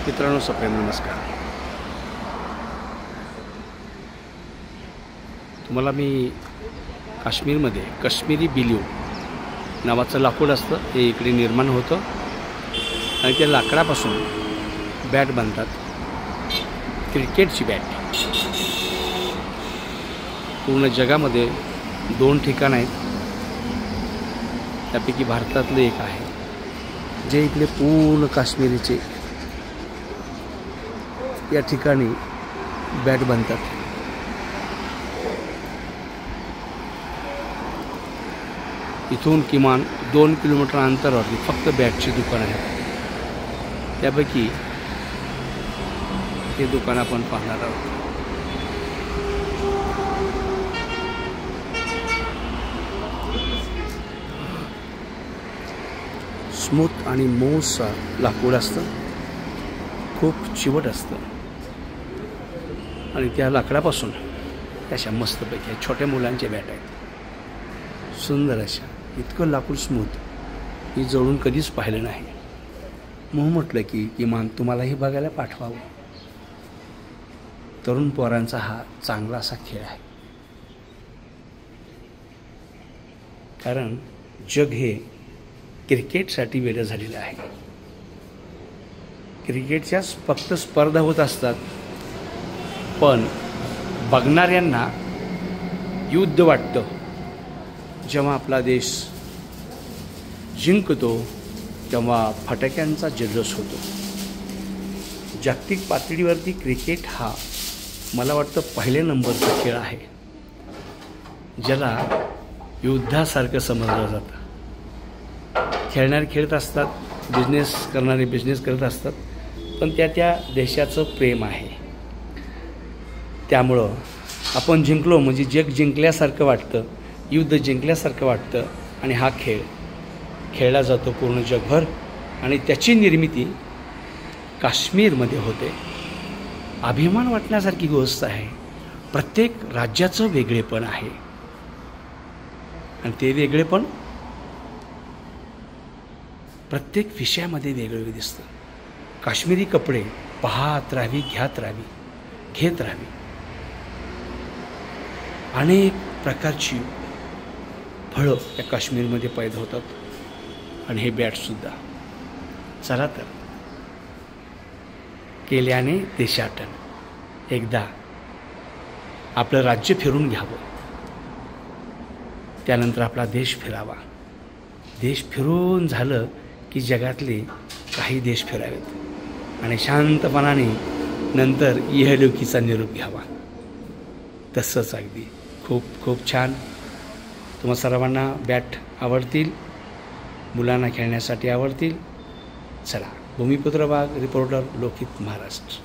मित्रांनो, सप्रेम नमस्कार. तुम्हाला मी काश्मीरमध्ये काश्मीरी बिल्यू नावाचं लाकूड असतं, हे इकडे निर्माण होतं आणि त्या लाकडापासून बॅट बनतात. क्रिकेटची बॅट. पूर्ण जगामध्ये 2 ठिकाणं आहेत, त्यापैकी भारतातलं एक आहे जे इथले पूर्ण काश्मीरीचे या ठिकाणी बॅट बनतात. इथून किमान 2 किलोमीटर अंतरावरती फक्त बॅटची दुकानं आहेत. त्यापैकी हे दुकान आपण पाहणार आहोत. स्मूथ आणि मऊसा लाकूड असतं, खूप चिवट असतं आणि त्या लाकडापासून अशा मस्तपैकी छोट्या मुलांच्या बॅट आहेत, सुंदर अशा. इतकं लाकूड स्मूथ ही जवळून कधीच पाहिलं नाही. म्हणून म्हटलं की किमान तुम्हालाही बघायला पाठवावं. तरुण पोरांचा हा चांगला असा खेळ आहे, कारण जग हे क्रिकेटसाठी वेडं झालेलं आहे. क्रिकेटच्या फक्त स्पर्धा होत असतात, पण बघणाऱ्यांना युद्ध वाटतं. जेव्हा आपला देश जिंकतो तेव्हा फटाक्यांचा जल्लोष होतो. जागतिक पातळीवरती क्रिकेट हा मला वाटतं पहिल्या नंबरचा खेळ आहे, ज्याला युद्धासारखं समजलं जातं. खेळणारे खेळत असतात, बिझनेस करणारे बिझनेस करत असतात, पण त्या देशाचं प्रेम आहे. त्यामुळं आपण जिंकलो म्हणजे जग जिंकल्यासारखं वाटतं, युद्ध जिंकल्यासारखं वाटतं आणि हा खेळ खेळला जातो पूर्ण जगभर. आणि त्याची निर्मिती काश्मीरमध्ये होते. अभिमान वाटण्यासारखी गोष्ट आहे. प्रत्येक राज्याचं वेगळेपण आहे आणि ते वेगळेपण प्रत्येक विषयामध्ये वेगवेगळे दिसतं. काश्मीरी कपडे पाहत राहावी, घेत राहावी. अनेक प्रकारची फळं या काश्मीरमध्ये पैदा होतात आणि हे बॅटसुद्धा. चला तर, केल्याने देशाटन. एकदा आपलं राज्य फिरून घ्यावं, त्यानंतर आपला देश फिरावा. देश फिरून झालं की जगातले काही देश फिरावेत आणि शांतपणाने नंतर इहलोकीचा निरोप घ्यावा. तसंच अगदी खूप खूप छान. तुम्हा सर्वांना बॅट आवडतील, मुलांना खेळण्यासाठी आवडतील. चला, भूमिपुत्र वाघ, रिपोर्टर, लोकहित, महाराष्ट्र.